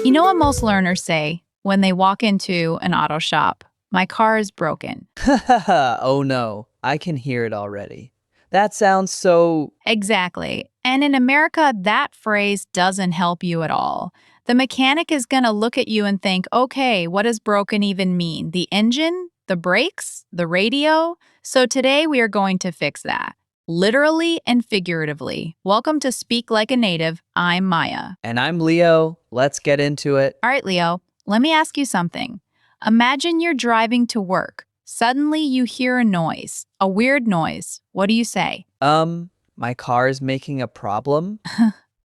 You know what most learners say when they walk into an auto shop? My car is broken. Oh no, I can hear it already. That sounds so. Exactly. And in America, that phrase doesn't help you at all. The mechanic is going to look at you and think, okay, what does broken even mean? The engine? The brakes? The radio? So today we are going to fix that. Literally and figuratively. Welcome to Speak Like a Native. I'm Maya. And I'm Leo. Let's get into it. All right, Leo, let me ask you something. Imagine you're driving to work. Suddenly you hear a noise, a weird noise. What do you say? My car is making a problem?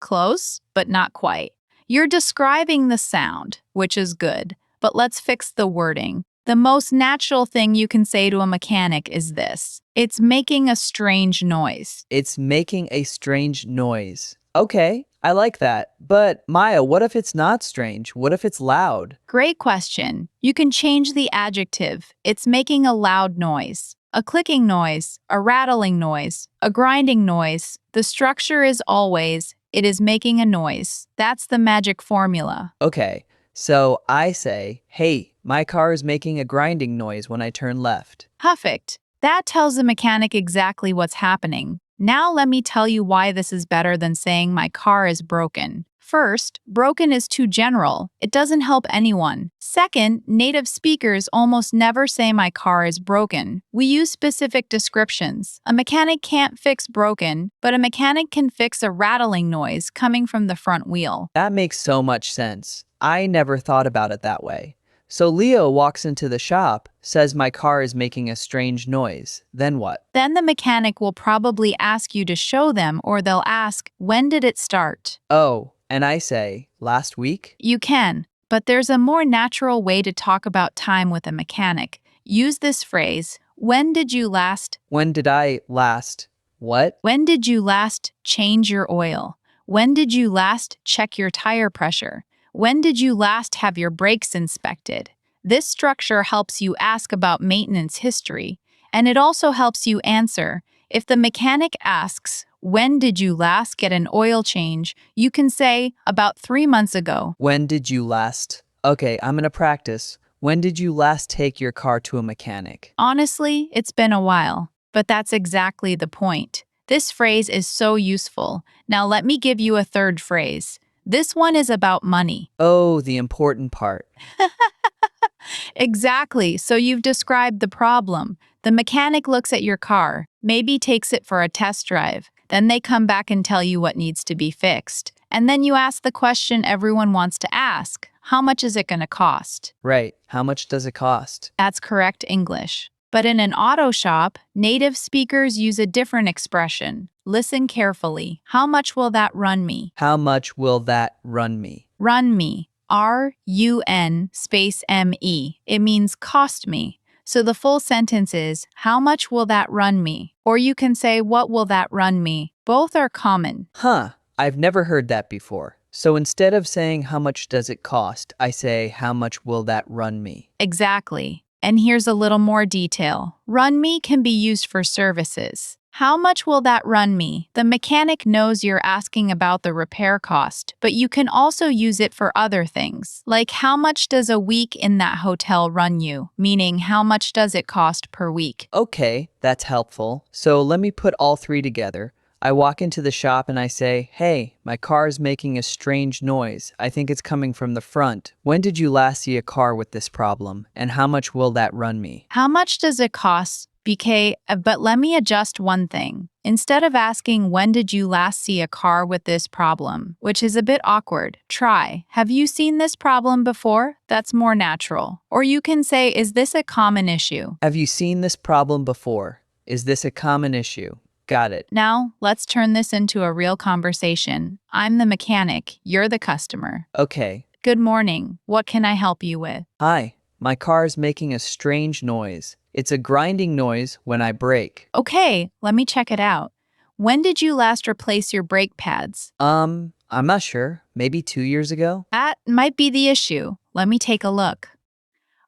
Close, but not quite. You're describing the sound, which is good, but let's fix the wording. The most natural thing you can say to a mechanic is this: it's making a strange noise. It's making a strange noise. Okay, I like that. But Maya, what if it's not strange? What if it's loud? Great question. You can change the adjective. It's making a loud noise, a clicking noise, a rattling noise, a grinding noise. The structure is always, it is making a noise. That's the magic formula. Okay, so I say, hey, my car is making a grinding noise when I turn left. Perfect. That tells the mechanic exactly what's happening. Now let me tell you why this is better than saying my car is broken. First, broken is too general. It doesn't help anyone. Second, native speakers almost never say my car is broken. We use specific descriptions. A mechanic can't fix broken, but a mechanic can fix a rattling noise coming from the front wheel. That makes so much sense. I never thought about it that way. So Leo walks into the shop, says my car is making a strange noise. Then what? Then the mechanic will probably ask you to show them, or they'll ask, when did it start? Oh, and I say, last week? You can, but there's a more natural way to talk about time with a mechanic. Use this phrase, when did you last? When did I last? What? When did you last change your oil? When did you last check your tire pressure? When did you last have your brakes inspected? This structure helps you ask about maintenance history, and it also helps you answer. If the mechanic asks, when did you last get an oil change? You can say, about 3 months ago. When did you last? Okay, I'm gonna practice. When did you last take your car to a mechanic? Honestly, it's been a while, but that's exactly the point. This phrase is so useful. Now let me give you a third phrase. This one is about money. Oh, the important part. Exactly, so you've described the problem. The mechanic looks at your car, maybe takes it for a test drive. Then they come back and tell you what needs to be fixed. And then you ask the question everyone wants to ask. How much is it going to cost? Right, how much does it cost? That's correct English. But in an auto shop, native speakers use a different expression. Listen carefully. How much will that run me? How much will that run me? Run me. R-U-N space M-E. It means cost me. So the full sentence is, how much will that run me? Or you can say, what will that run me? Both are common. Huh, I've never heard that before. So instead of saying how much does it cost, I say how much will that run me? Exactly. And here's a little more detail. Run me can be used for services. How much will that run me? The mechanic knows you're asking about the repair cost, but you can also use it for other things. Like how much does a week in that hotel run you? Meaning how much does it cost per week? Okay, that's helpful. So let me put all three together. I walk into the shop and I say, hey, my car is making a strange noise. I think it's coming from the front. When did you last see a car with this problem? And how much will that run me? How much does it cost? BK, but let me adjust one thing. Instead of asking, when did you last see a car with this problem, which is a bit awkward, try, have you seen this problem before? That's more natural. Or you can say, is this a common issue? Have you seen this problem before? Is this a common issue? Got it. Now, let's turn this into a real conversation. I'm the mechanic, you're the customer. Okay. Good morning. What can I help you with? Hi, my car is making a strange noise. It's a grinding noise when I brake. Okay, let me check it out. When did you last replace your brake pads? I'm not sure. Maybe 2 years ago? That might be the issue. Let me take a look.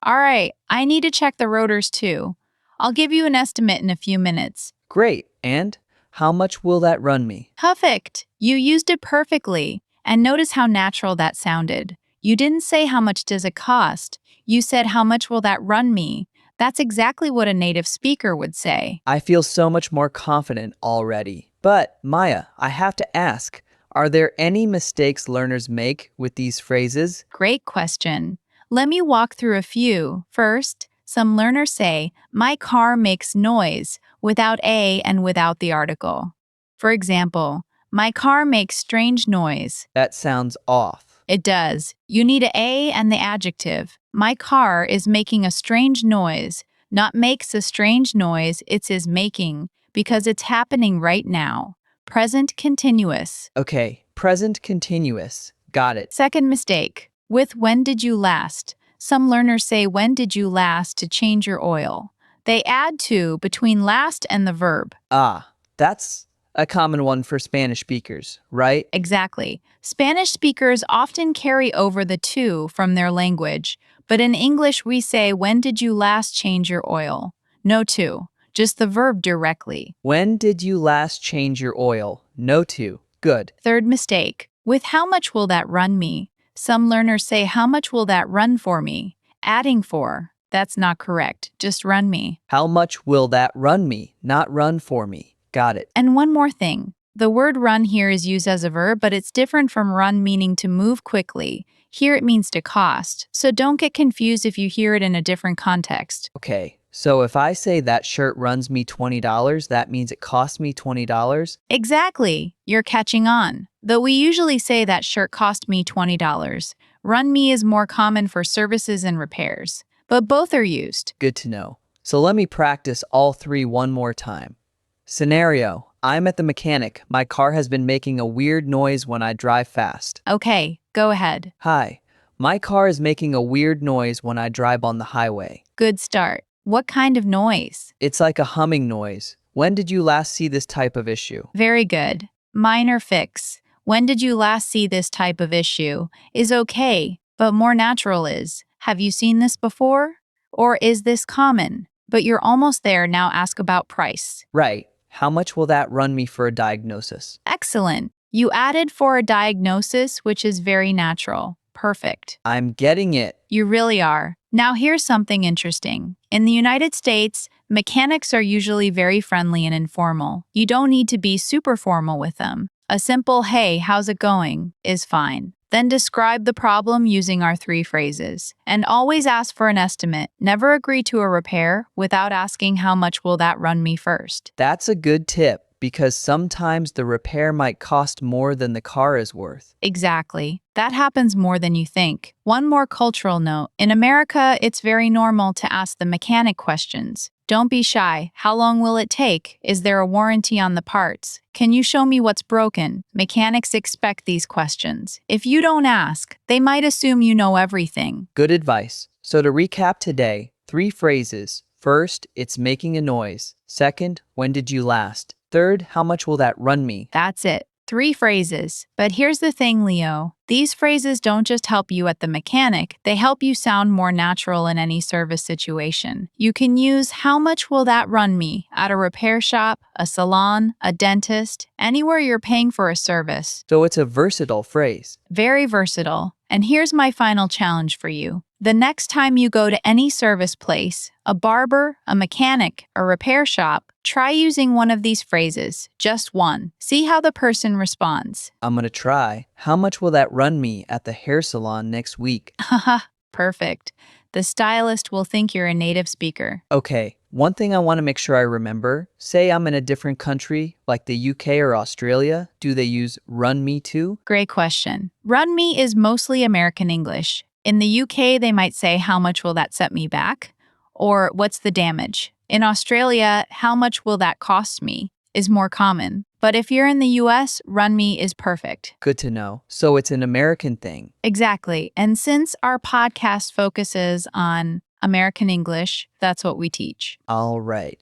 All right, I need to check the rotors too. I'll give you an estimate in a few minutes. Great. And how much will that run me? Perfect. You used it perfectly. And notice how natural that sounded. You didn't say how much does it cost. You said how much will that run me? That's exactly what a native speaker would say. I feel so much more confident already. But, Maya, I have to ask, are there any mistakes learners make with these phrases? Great question. Let me walk through a few. First, some learners say, my car makes noise, without a and without the article. For example, my car makes strange noise. That sounds off. It does. You need a and the adjective. My car is making a strange noise. Not makes a strange noise, it's is making, because it's happening right now. Present continuous. Okay, present continuous. Got it. Second mistake. With when did you last? Some learners say when did you last to change your oil. They add to between last and the verb. Ah, that's a common one for Spanish speakers, right? Exactly. Spanish speakers often carry over the to from their language, but in English we say when did you last change your oil? No to, just the verb directly. When did you last change your oil? No to. Good. Third mistake. With how much will that run me? Some learners say how much will that run for me? Adding for. That's not correct. Just run me. How much will that run me? Not run for me. Got it. And one more thing. The word run here is used as a verb, but it's different from run meaning to move quickly. Here it means to cost. So don't get confused if you hear it in a different context. Okay, so if I say that shirt runs me $20, that means it costs me $20? Exactly. You're catching on. Though we usually say that shirt cost me $20. Run me is more common for services and repairs. But both are used. Good to know. So let me practice all three one more time. Scenario. I'm at the mechanic. My car has been making a weird noise when I drive fast. Okay, go ahead. Hi. My car is making a weird noise when I drive on the highway. Good start. What kind of noise? It's like a humming noise. When did you last see this type of issue? Very good. Minor fix. When did you last see this type of issue? Is okay, but more natural is, have you seen this before? Or is this common? But you're almost there, now ask about price. Right. How much will that run me for a diagnosis? Excellent. You added for a diagnosis, which is very natural. Perfect. I'm getting it. You really are. Now here's something interesting. In the United States, mechanics are usually very friendly and informal. You don't need to be super formal with them. A simple, hey, how's it going, is fine. Then describe the problem using our three phrases. And always ask for an estimate. Never agree to a repair without asking how much will that run me first. That's a good tip because sometimes the repair might cost more than the car is worth. Exactly. That happens more than you think. One more cultural note. In America, it's very normal to ask the mechanic questions. Don't be shy. How long will it take? Is there a warranty on the parts? Can you show me what's broken? Mechanics expect these questions. If you don't ask, they might assume you know everything. Good advice. So to recap today, three phrases. First, it's making a noise. Second, when did you last? Third, how much will that run me? That's it. 3 phrases. But here's the thing, Leo. These phrases don't just help you at the mechanic, they help you sound more natural in any service situation. You can use how much will that run me at a repair shop, a salon, a dentist, anywhere you're paying for a service. So it's a versatile phrase. Very versatile. And here's my final challenge for you. The next time you go to any service place, a barber, a mechanic, a repair shop, try using one of these phrases, just one. See how the person responds. I'm gonna try. How much will that run me at the hair salon next week? Haha, perfect. The stylist will think you're a native speaker. Okay, one thing I want to make sure I remember, say I'm in a different country, like the UK or Australia, do they use run me too? Great question. Run me is mostly American English. In the UK, they might say, how much will that set me back? Or what's the damage? In Australia, how much will that cost me is more common. But if you're in the US, run me is perfect. Good to know. So it's an American thing. Exactly. And since our podcast focuses on American English, that's what we teach. All right.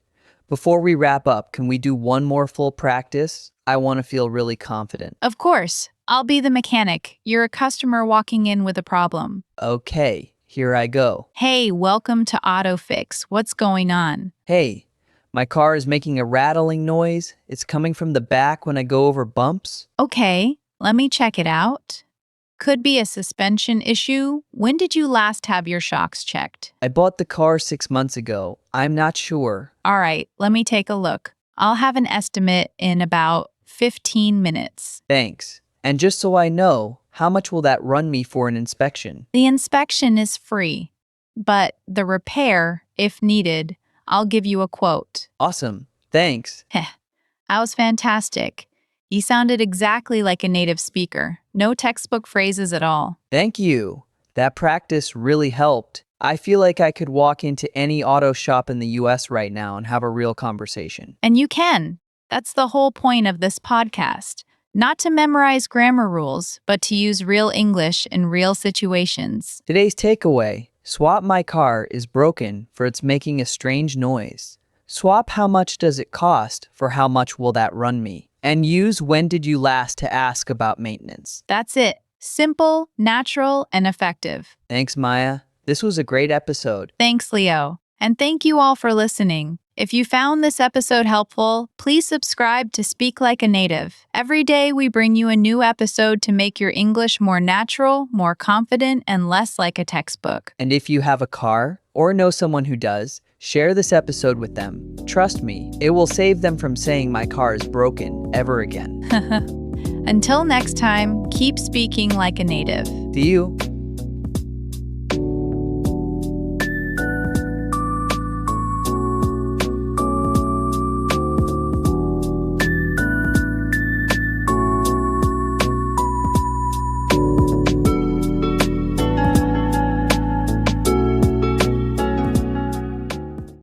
Before we wrap up, can we do one more full practice? I want to feel really confident. Of course, I'll be the mechanic. You're a customer walking in with a problem. Okay, here I go. Hey, welcome to AutoFix. What's going on? Hey, my car is making a rattling noise. It's coming from the back when I go over bumps. Okay, let me check it out. Could be a suspension issue. When did you last have your shocks checked? I bought the car 6 months ago. I'm not sure. All right, let me take a look. I'll have an estimate in about 15 minutes. Thanks. And just so I know, how much will that run me for an inspection? The inspection is free, but the repair, if needed, I'll give you a quote. Awesome. Thanks. Heh, that was fantastic. You sounded exactly like a native speaker. No textbook phrases at all. Thank you. That practice really helped. I feel like I could walk into any auto shop in the US right now and have a real conversation. And you can. That's the whole point of this podcast. Not to memorize grammar rules, but to use real English in real situations. Today's takeaway: swap my car is broken for it's making a strange noise. Swap how much does it cost for how much will that run me. And use when did you last to ask about maintenance. That's it. Simple, natural, and effective. Thanks, Maya. This was a great episode. Thanks, Leo. And thank you all for listening. If you found this episode helpful, please subscribe to Speak Like a Native. Every day we bring you a new episode to make your English more natural, more confident, and less like a textbook. And if you have a car or know someone who does, share this episode with them. Trust me, it will save them from saying my car is broken ever again. Until next time, keep speaking like a native. See you.